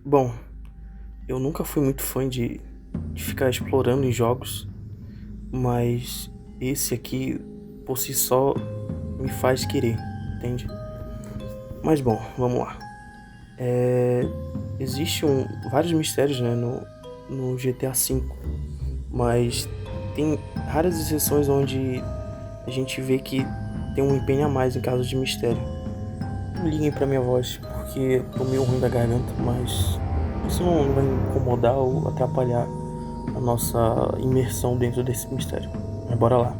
Bom, eu nunca fui muito fã de ficar explorando em jogos, mas esse aqui, por si só, me faz querer, entende? Mas bom, vamos lá. É, Existem vários mistérios, né, no GTA V, mas tem raras exceções onde a gente vê que tem um empenho a mais em casos de mistério. Não liguem pra minha voz, porque tô meio ruim da garganta, mas isso não vai incomodar ou atrapalhar a nossa imersão dentro desse mistério. Mas bora lá.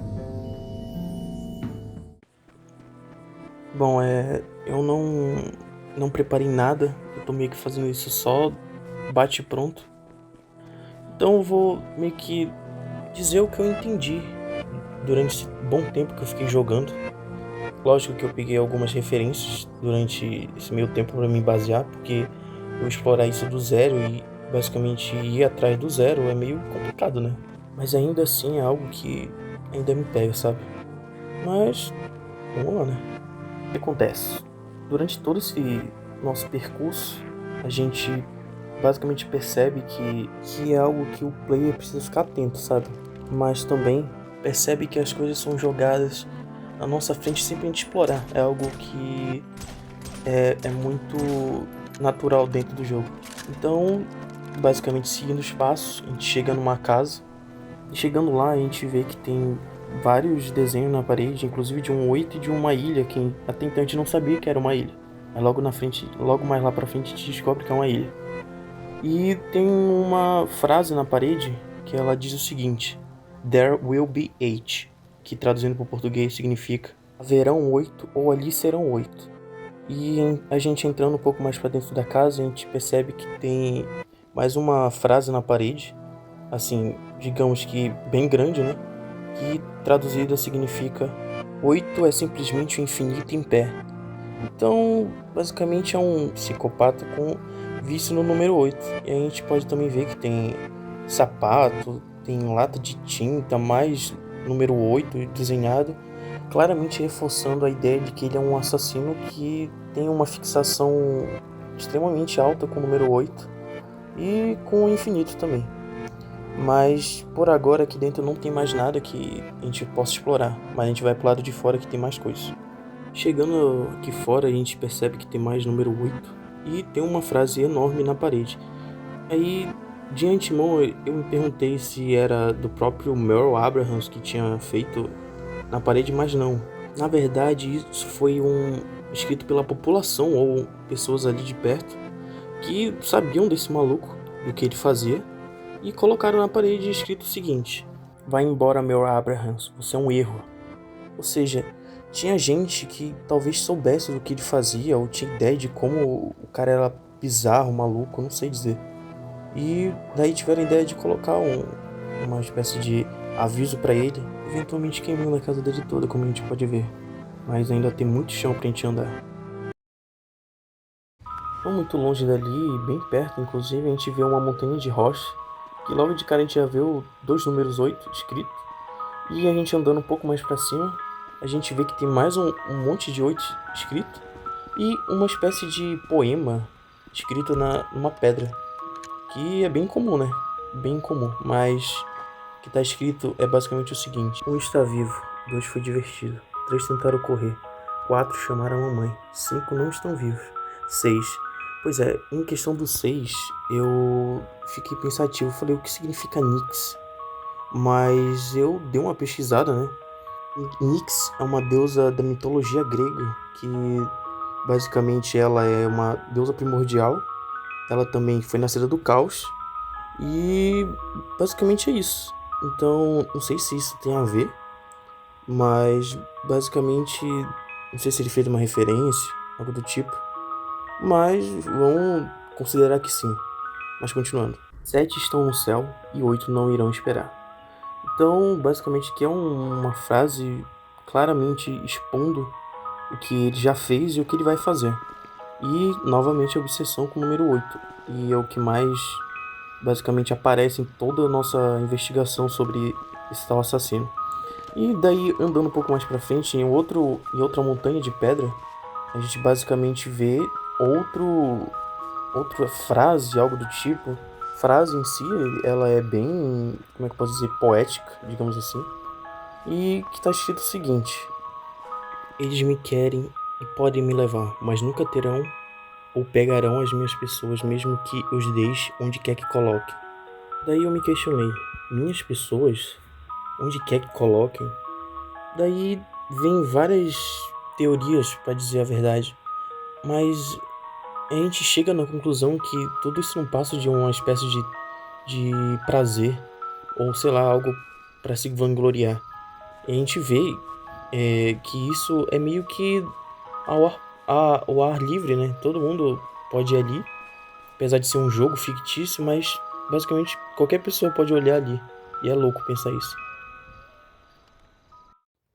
Bom, eu não preparei nada, eu tô meio que fazendo isso só bate pronto. Então eu vou meio que dizer o que eu entendi durante esse bom tempo que eu fiquei jogando. Lógico que eu peguei algumas referências durante esse meio tempo para me basear, porque eu explorar isso do zero e basicamente ir atrás do zero é meio complicado, né? Mas ainda assim é algo que ainda me pega, sabe? Mas vamos lá, né? O que acontece? Durante todo esse nosso percurso, a gente basicamente percebe que é algo que o player precisa ficar atento, sabe? Mas também percebe que as coisas são jogadas na nossa frente sem a gente explorar. É algo que é muito natural dentro do jogo. Então, basicamente seguindo os passos, a gente chega numa casa e chegando lá a gente vê que tem vários desenhos na parede, inclusive de um oito e de uma ilha, que até então a gente não sabia que era uma ilha. Mas logo na frente, logo mais lá pra frente a gente descobre que é uma ilha. E tem uma frase na parede que ela diz o seguinte: There will be eight, que traduzindo para o português significa haverão oito ou ali serão oito. E a gente entrando um pouco mais para dentro da casa, a gente percebe que tem mais uma frase na parede, assim, digamos que bem grande, né? Que traduzida significa: oito é simplesmente o infinito em pé. Então, basicamente é um psicopata com vício no número 8. E a gente pode também ver que tem sapato, tem lata de tinta, mais número 8 desenhado, claramente reforçando a ideia de que ele é um assassino que tem uma fixação extremamente alta com o número 8 e com o infinito também. Mas por agora aqui dentro não tem mais nada que a gente possa explorar, mas a gente vai pro lado de fora que tem mais coisas. Chegando aqui fora, a gente percebe que tem mais número 8 e tem uma frase enorme na parede. Aí, de antemão, eu me perguntei se era do próprio Merle Abrahams que tinha feito na parede, mas não. Na verdade, isso foi escrito pela população ou pessoas ali de perto que sabiam desse maluco, do que ele fazia, e colocaram na parede escrito o seguinte: Vai embora, Merle Abrahams, você é um erro. Ou seja, tinha gente que talvez soubesse do que ele fazia, ou tinha ideia de como o cara era bizarro, maluco, não sei dizer. E daí tiveram a ideia de colocar uma espécie de aviso pra ele, eventualmente queimando a casa dele toda, como a gente pode ver. Mas ainda tem muito chão pra gente andar. Não muito longe dali, bem perto, inclusive, a gente vê uma montanha de rocha, que logo de cara a gente já vê o dois números 8 escrito. E a gente andando um pouco mais pra cima, a gente vê que tem mais um monte de 8 escrito e uma espécie de poema escrito numa pedra, que é bem comum, né? Bem comum, mas o que tá escrito é basicamente o seguinte: um está vivo, dois foi divertido, três tentaram correr, quatro chamaram a mamãe, cinco não estão vivos, seis. Pois é, em questão do seis, eu fiquei pensativo, falei o que significa Nix, mas eu dei uma pesquisada, né? Nyx é uma deusa da mitologia grega, que basicamente ela é uma deusa primordial. Ela também foi nascida do caos e basicamente é isso. Então, não sei se isso tem a ver, mas basicamente não sei se ele fez uma referência, algo do tipo, mas vamos considerar que sim. Mas continuando. Sete estão no céu e oito não irão esperar. Então, basicamente, que é uma frase claramente expondo o que ele já fez e o que ele vai fazer. E, novamente, a obsessão com o número 8. E é o que mais, basicamente, aparece em toda a nossa investigação sobre esse tal assassino. E daí, andando um pouco mais pra frente, em outra montanha de pedra, a gente basicamente vê outro outra frase, algo do tipo. Frase em si, ela é bem, como é que eu posso dizer, poética, digamos assim. E que tá escrito o seguinte: eles me querem e podem me levar, mas nunca terão ou pegarão as minhas pessoas, mesmo que os deixe onde quer que coloque. Daí eu me questionei, minhas pessoas, onde quer que coloquem? Daí vem várias teorias, para dizer a verdade, mas a gente chega na conclusão que tudo isso não passa de uma espécie de prazer, ou sei lá, algo para se vangloriar. E a gente vê que isso é meio que ao ar livre, né? Todo mundo pode ir ali, apesar de ser um jogo fictício, mas basicamente qualquer pessoa pode olhar ali. E é louco pensar isso.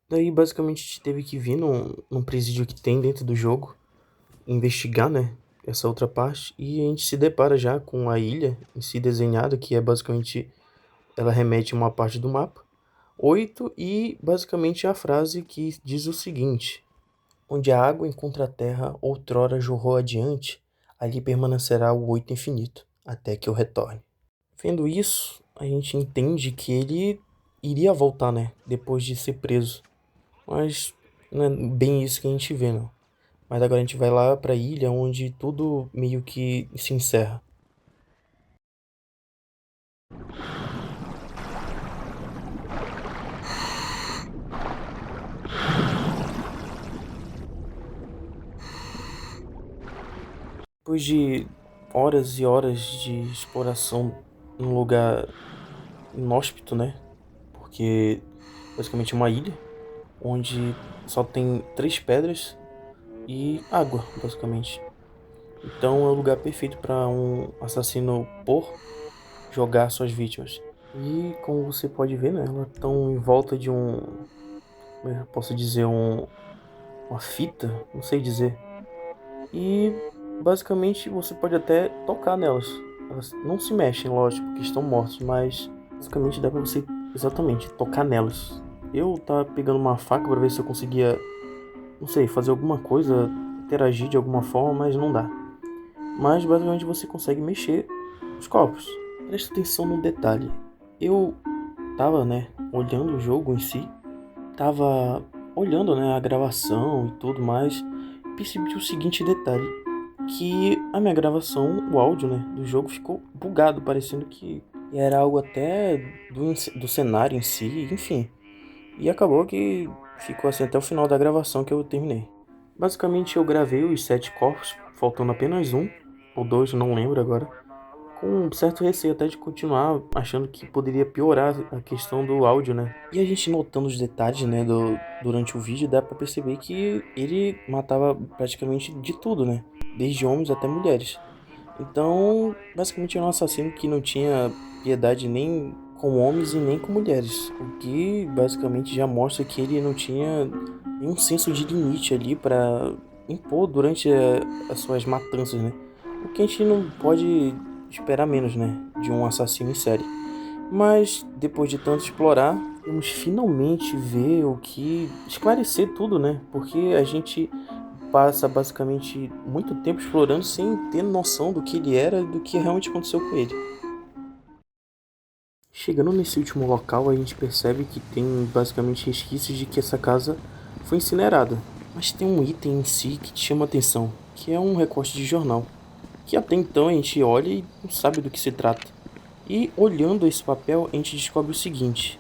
Daí basicamente a gente teve que vir num presídio que tem dentro do jogo, investigar, né? Essa outra parte, e a gente se depara já com a ilha em si desenhada, que é basicamente, ela remete a uma parte do mapa. 8 e basicamente a frase que diz o seguinte: onde a água encontra a terra, outrora jorrou adiante, ali permanecerá o 8 infinito, até que eu retorne. Vendo isso, a gente entende que ele iria voltar, né? Depois de ser preso. Mas não é bem isso que a gente vê, não. Mas agora a gente vai lá pra ilha, onde tudo meio que se encerra. Depois de horas e horas de exploração num lugar inóspito, né? Porque basicamente é uma ilha onde só tem 3 pedras e água, basicamente. Então é o lugar perfeito para um assassino por jogar suas vítimas. E como você pode ver, né, elas estão em volta de como eu posso dizer, uma fita, não sei dizer. E basicamente você pode até tocar nelas. Elas não se mexem, lógico, porque estão mortas, mas basicamente dá pra você exatamente tocar nelas. Eu tava pegando uma faca pra ver se eu conseguia, não sei, fazer alguma coisa, interagir de alguma forma, mas não dá. Mas basicamente você consegue mexer os corpos. Presta atenção no detalhe. Eu tava, né, olhando o jogo em si, tava olhando, né, a gravação e tudo mais, percebi o seguinte detalhe, que a minha gravação, o áudio, né, do jogo ficou bugado, parecendo que era algo até do cenário em si, enfim. E acabou que ficou assim até o final da gravação que eu terminei. Basicamente eu gravei os 7 corpos, faltando apenas um, ou dois, não lembro agora, com um certo receio até de continuar, achando que poderia piorar a questão do áudio, né? E a gente notando os detalhes, né, durante o vídeo, dá pra perceber que ele matava praticamente de tudo, né? Desde homens até mulheres. Então, basicamente era um assassino que não tinha piedade nem com homens e nem com mulheres. O que basicamente já mostra que ele não tinha nenhum senso de limite ali pra impor durante as suas matanças, né? O que a gente não pode esperar menos, né? De um assassino em série. Mas depois de tanto explorar, vamos finalmente ver o que esclarecer tudo, né? Porque a gente passa basicamente muito tempo explorando sem ter noção do que ele era e do que realmente aconteceu com ele. Chegando nesse último local, a gente percebe que tem basicamente resquícios de que essa casa foi incinerada. Mas tem um item em si que te chama a atenção, que é um recorte de jornal, que até então a gente olha e não sabe do que se trata. E olhando esse papel, a gente descobre o seguinte: